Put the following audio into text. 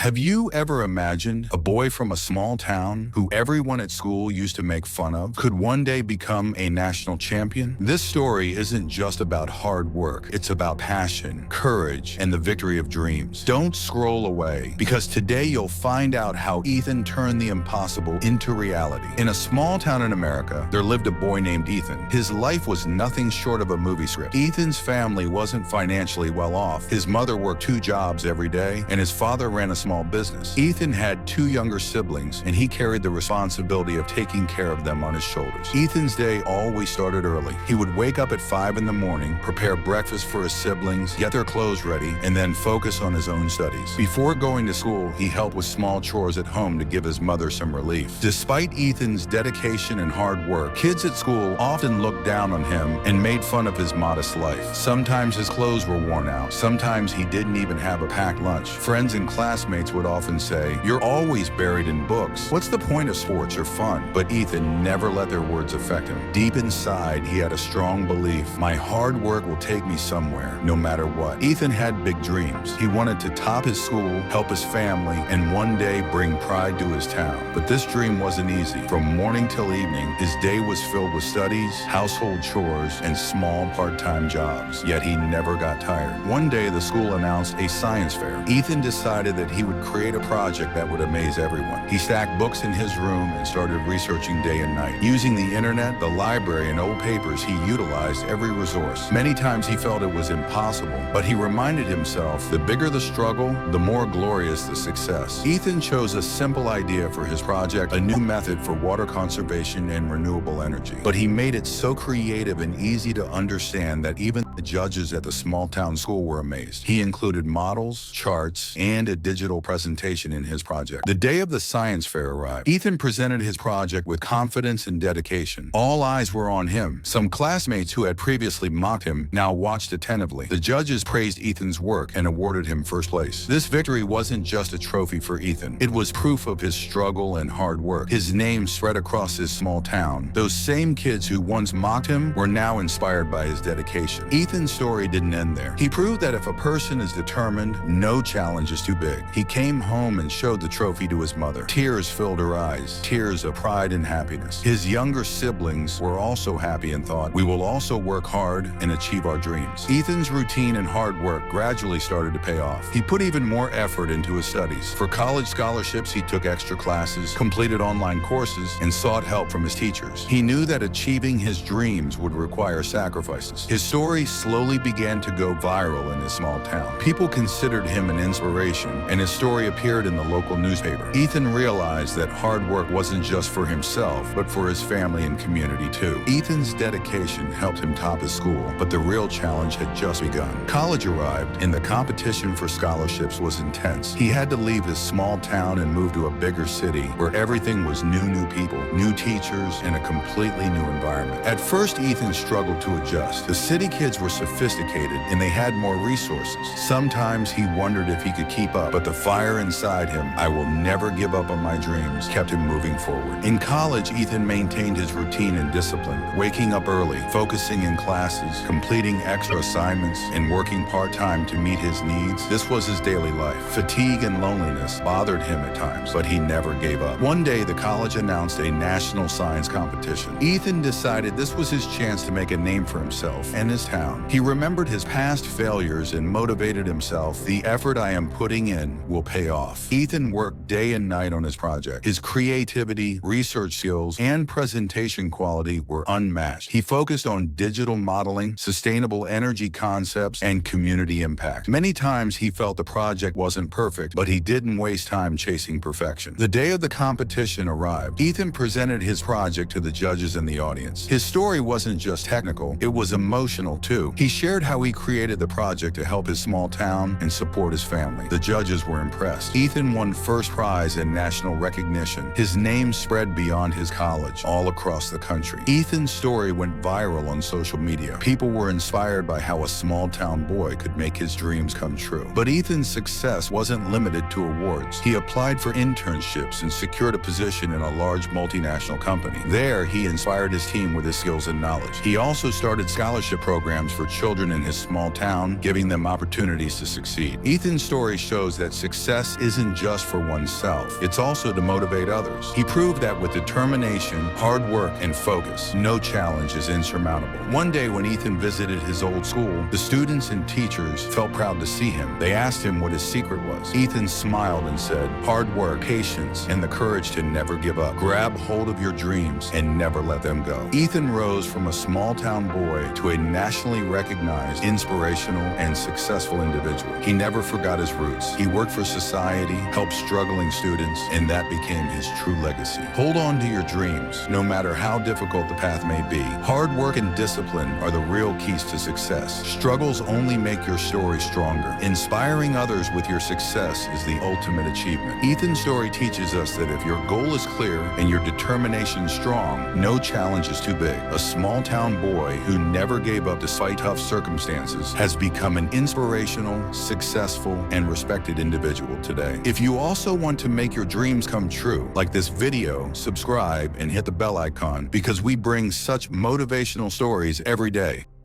Have you ever imagined a boy from a small town who everyone at school used to make fun of could one day become a national champion? This story isn't just about hard work. It's about passion, courage, and the victory of dreams. Don't scroll away, because today you'll find out how Ethan turned the impossible into reality. In a small town in America, there lived a boy named Ethan. His life was nothing short of a movie script. Ethan's family wasn't financially well off. His mother worked 2 jobs every day, and his father ran a small business. Ethan had 2 younger siblings, and he carried the responsibility of taking care of them on his shoulders. Ethan's day always started early. He would wake up at 5 in the morning, prepare breakfast for his siblings, get their clothes ready, and then focus on his own studies. Before going to school, he helped with small chores at home to give his mother some relief. Despite Ethan's dedication and hard work, kids at school often looked down on him and made fun of his modest life. Sometimes his clothes were worn out. Sometimes he didn't even have a packed lunch. Friends and classmates would often say, "You're always buried in books. What's the point of sports or fun?" But Ethan never let their words affect him. Deep inside, he had a strong belief: my hard work will take me somewhere, no matter what. Ethan had big dreams. He wanted to top his school, help his family, and one day bring pride to his town. But this dream wasn't easy. From morning till evening, his day was filled with studies, household chores, and small part-time jobs. Yet he never got tired. One day, the school announced a science fair. Ethan decided that he would create a project that would amaze everyone. He stacked books in his room and started researching day and night. Using the internet, the library, and old papers, he utilized every resource. Many times he felt it was impossible, but he reminded himself, the bigger the struggle, the more glorious the success. Ethan chose a simple idea for his project, a new method for water conservation and renewable energy. But he made it so creative and easy to understand that even the judges at the small town school were amazed. He included models, charts, and a digital presentation in his project. The day of the science fair arrived. Ethan presented his project with confidence and dedication. All eyes were on him. Some classmates who had previously mocked him now watched attentively. The judges praised Ethan's work and awarded him first place. This victory wasn't just a trophy for Ethan. It was proof of his struggle and hard work. His name spread across his small town. Those same kids who once mocked him were now inspired by his dedication. Ethan's story didn't end there. He proved that if a person is determined, no challenge is too big. He came home and showed the trophy to his mother. Tears filled her eyes, tears of pride and happiness. His younger siblings were also happy and thought, we will also work hard and achieve our dreams. Ethan's routine and hard work gradually started to pay off. He put even more effort into his studies. For college scholarships, he took extra classes, completed online courses, and sought help from his teachers. He knew that achieving his dreams would require sacrifices. His story slowly began to go viral in his small town. People considered him an inspiration, and his story appeared in the local newspaper. Ethan realized that hard work wasn't just for himself, but for his family and community too. Ethan's dedication helped him top his school, but the real challenge had just begun. College arrived, and the competition for scholarships was intense. He had to leave his small town and move to a bigger city where everything was new people, new teachers, and a completely new environment. At first, Ethan struggled to adjust. The city kids were sophisticated, and they had more resources. Sometimes he wondered if he could keep up, but the fire inside him, "I will never give up on my dreams," kept him moving forward. In college, Ethan maintained his routine and discipline, waking up early, focusing in classes, completing extra assignments, and working part-time to meet his needs. This was his daily life. Fatigue and loneliness bothered him at times, but he never gave up. One day, the college announced a national science competition. Ethan decided this was his chance to make a name for himself and his town. He remembered his past failures and motivated himself. The effort I am putting in will pay off. Ethan worked day and night on his project. His creativity, research skills, and presentation quality were unmatched. He focused on digital modeling, sustainable energy concepts, and community impact. Many times he felt the project wasn't perfect, but he didn't waste time chasing perfection. The day of the competition arrived. Ethan presented his project to the judges and the audience. His story wasn't just technical, it was emotional too. He shared how he created the project to help his small town and support his family. The judges were impressed. Ethan won first prize and national recognition. His name spread beyond his college, all across the country. Ethan's story went viral on social media. People were inspired by how a small town boy could make his dreams come true. But Ethan's success wasn't limited to awards. He applied for internships and secured a position in a large multinational company. There, he inspired his team with his skills and knowledge. He also started scholarship programs for children in his small town, giving them opportunities to succeed. Ethan's story shows that success success isn't just for oneself, it's also to motivate others. He proved that with determination, hard work, and focus, no challenge is insurmountable. One day when Ethan visited his old school, the students and teachers felt proud to see him. They asked him what his secret was. Ethan smiled and said, hard work, patience, and the courage to never give up. Grab hold of your dreams and never let them go. Ethan rose from a small-town boy to a nationally recognized, inspirational, and successful individual. He never forgot his roots. He worked for society, helped struggling students, and that became his true legacy. Hold on to your dreams, no matter how difficult the path may be. Hard work and discipline are the real keys to success. Struggles only make your story stronger. Inspiring others with your success is the ultimate achievement. Ethan's story teaches us that if your goal is clear and your determination strong, no challenge is too big. A small-town boy who never gave up despite tough circumstances has become an inspirational, successful, and respected individual today. If you also want to make your dreams come true, like this video, subscribe and hit the bell icon because we bring such motivational stories every day.